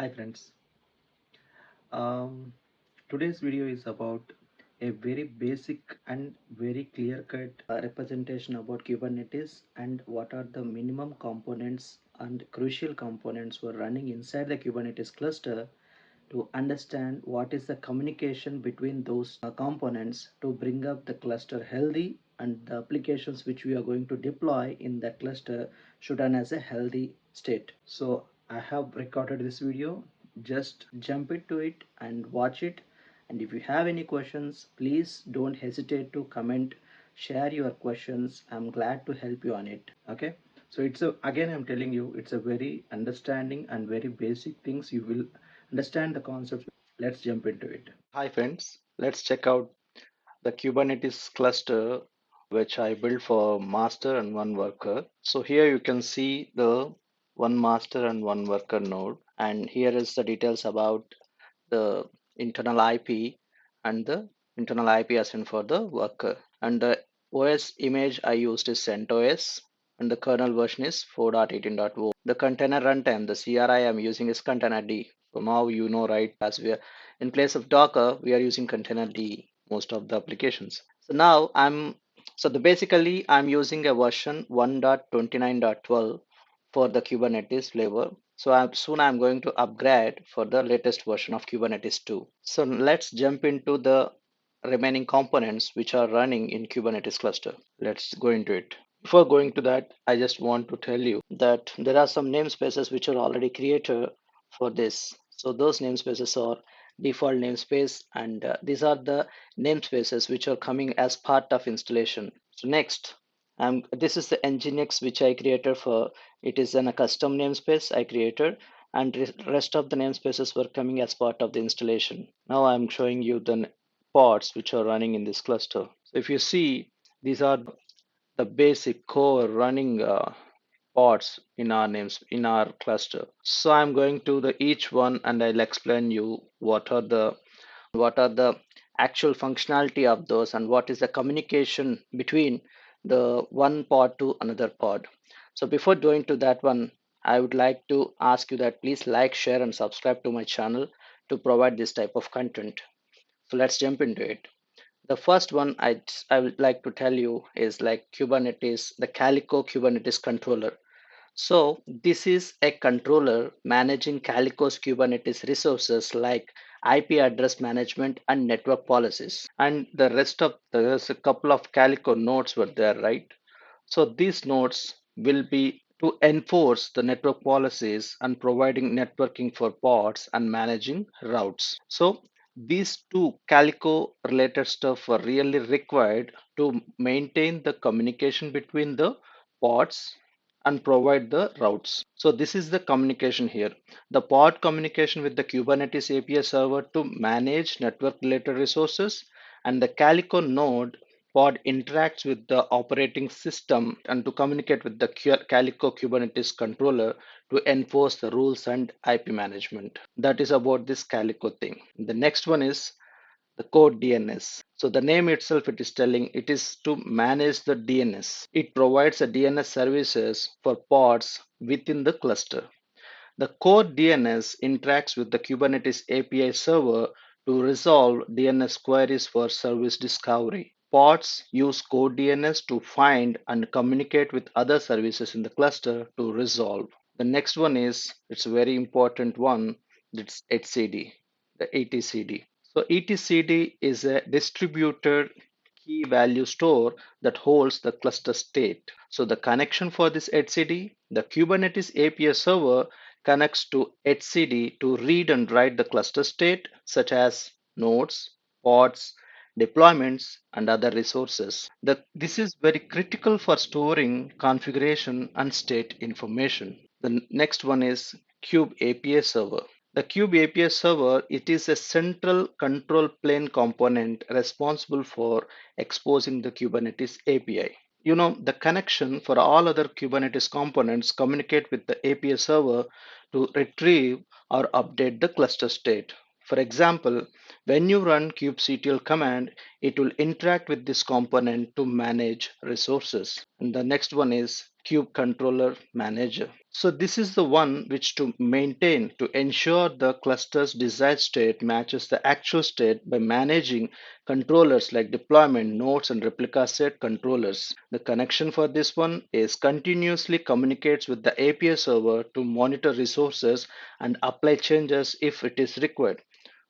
Hi friends. Um, Today's video is about a very basic and very clear-cut representation about Kubernetes and what are the minimum components and crucial components for running inside the Kubernetes cluster to understand what is the communication between those components to bring up the cluster healthy and the applications which we are going to deploy in that cluster should run as a healthy state. So I have recorded this video. Just jump into it and watch it. And if you have any questions, please don't hesitate to comment, share your questions. I'm glad to help you on it. Okay. So again, I'm telling you, it's a very understanding and very basic things. You will understand the concept. Let's jump into it. Hi friends, let's check out the Kubernetes cluster which I built for master and one worker. So here you can see the one master and one worker node, and here is the details about the internal IP and the internal IP assigned for the worker. And the OS image I used is CentOS and the kernel version is 4.18.0. The container runtime, the CRI I'm using is containerd. So now you know, right? As we are in place of Docker, we are using containerd most of the applications. So now basically I'm using a version 1.29.12 for the Kubernetes flavor. So I'm going to upgrade for the latest version of Kubernetes 2. So let's jump into the remaining components which are running in Kubernetes cluster. Let's go into it. Before going to that, I just want to tell you that there are some namespaces which are already created for this. So those namespaces are default namespace, and these are the namespaces which are coming as part of installation. So next, this is the Nginx which I created for. It is a custom namespace I created, and rest of the namespaces were coming as part of the installation. Now I'm showing you the pods which are running in this cluster. So if you see, these are the basic core running pods in our names in our cluster. So I'm going to the each one and I'll explain you what are the actual functionality of those and what is the communication between the one pod to another pod. So before going to that one, I would like to ask you that please like, share, and subscribe to my channel to provide this type of content. So let's jump into it. The first one I would like to tell you is like Kubernetes, the Calico Kubernetes controller. So this is a controller managing Calico's Kubernetes resources like IP address management and network policies. And the rest of there's a couple of Calico nodes were there, right? So these nodes will be to enforce the network policies and providing networking for pods and managing routes. So these two Calico related stuff are really required to maintain the communication between the pods and provide the routes. So this is the communication here. The pod communication with the Kubernetes API server to manage network related resources, and the Calico node pod interacts with the operating system and to communicate with the Calico Kubernetes controller to enforce the rules and IP management. That is about this Calico thing. The next one is the core DNS. So the name itself it is telling it is to manage the DNS. It provides a DNS services for pods within the cluster. The core DNS interacts with the Kubernetes API server to resolve DNS queries for service discovery. Pods use core DNS to find and communicate with other services in the cluster to resolve. The next one is it's a very important one. It's HCD, the etcd. So etcd is a distributed key value store that holds the cluster state. So the connection for this HCD, the Kubernetes API server connects to HCD to read and write the cluster state such as nodes, pods, deployments, and other resources. This is very critical for storing configuration and state information. The next one is Kube API server. The Kube API server, it is a central control plane component responsible for exposing the Kubernetes API. You know, the connection for all other Kubernetes components communicate with the API server to retrieve or update the cluster state. For example, when you run kubectl command, it will interact with this component to manage resources. And the next one is Kube Controller Manager. So this is the one which to maintain, to ensure the cluster's desired state matches the actual state by managing controllers like deployment, nodes, and replica set controllers. The connection for this one is continuously communicates with the API server to monitor resources and apply changes if it is required.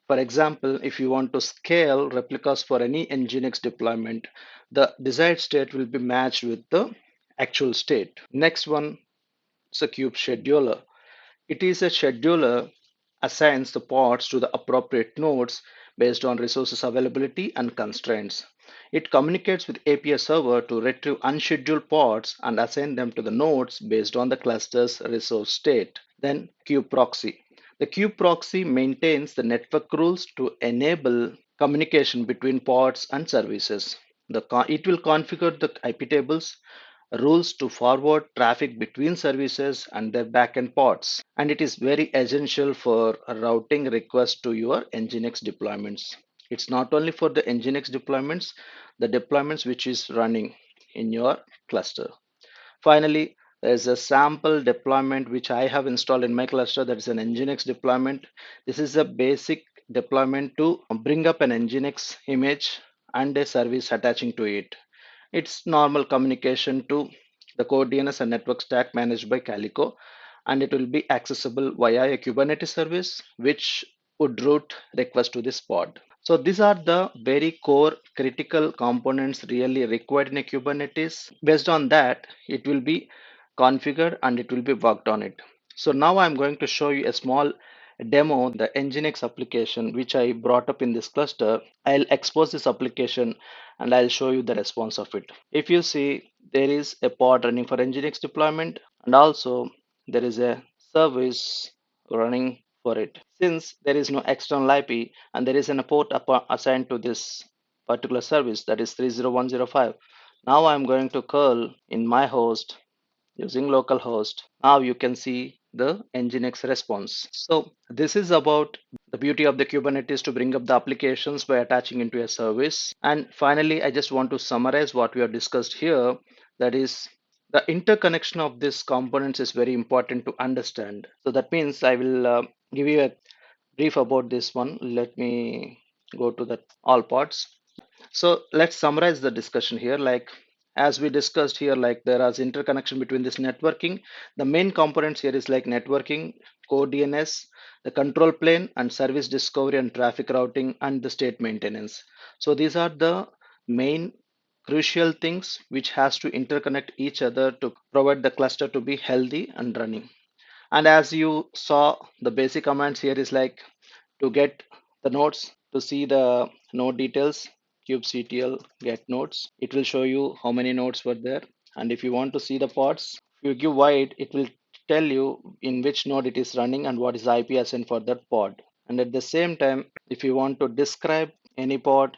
For example, if you want to scale replicas for any Nginx deployment, the desired state will be matched with the actual state. Next one is a kube scheduler. It is a scheduler assigns the pods to the appropriate nodes based on resources availability and constraints. It communicates with API server to retrieve unscheduled pods and assign them to the nodes based on the cluster's resource state. Then kube proxy. The kube proxy maintains the network rules to enable communication between pods and services. It will configure the IP tables, rules to forward traffic between services and their backend pods, and it is very essential for routing requests to your Nginx deployments. It's not only for the Nginx deployments, the deployments which is running in your cluster. Finally, there's a sample deployment which I have installed in my cluster, that is an Nginx deployment. This is a basic deployment to bring up an Nginx image and a service attaching to it. It's normal communication to the core DNS and network stack managed by Calico, and it will be accessible via a Kubernetes service which would route request to this pod. So these are the very core critical components really required in a Kubernetes. Based on that, it will be configured and it will be worked on it. So now I'm going to show you a small demo, the Nginx application which I brought up in this cluster. I'll expose this application and I'll show you the response of it. If you see, there is a pod running for Nginx deployment, and also there is a service running for it. Since there is no external IP and there is an port assigned to this particular service, that is 30105, now I'm going to curl in my host using localhost. Now you can see the Nginx response. So this is about the beauty of the Kubernetes to bring up the applications by attaching into a service. And finally, I just want to summarize what we have discussed here. That is, the interconnection of these components is very important to understand. So that means I will give you a brief about this one. Let me go to the all parts. So let's summarize the discussion here. Like as we discussed here, like there is interconnection between this networking. The main components here is like networking, core DNS, the control plane, and service discovery and traffic routing, and the state maintenance. So these are the main crucial things which has to interconnect each other to provide the cluster to be healthy and running. And as you saw, the basic commands here is like to get the nodes, to see the node details, kubectl get nodes. It will show you how many nodes were there. And if you want to see the pods, if you give wide, it will tell you in which node it is running and what is the IP assigned for that pod. And at the same time, if you want to describe any pod,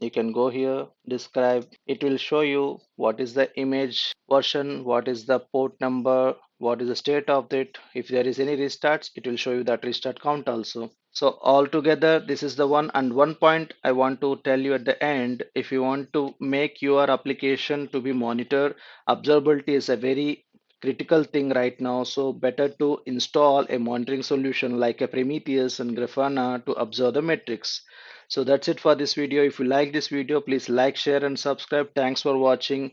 you can go here, describe. It will show you what is the image version, what is the port number, what is the state of it. If there is any restarts, it will show you that restart count also. So altogether, this is the one. And one point I want to tell you at the end, if you want to make your application to be monitored, observability is a very critical thing right now. So better to install a monitoring solution like a Prometheus and Grafana to observe the metrics. So that's it for this video. If you like this video, please like, share, and subscribe. Thanks for watching.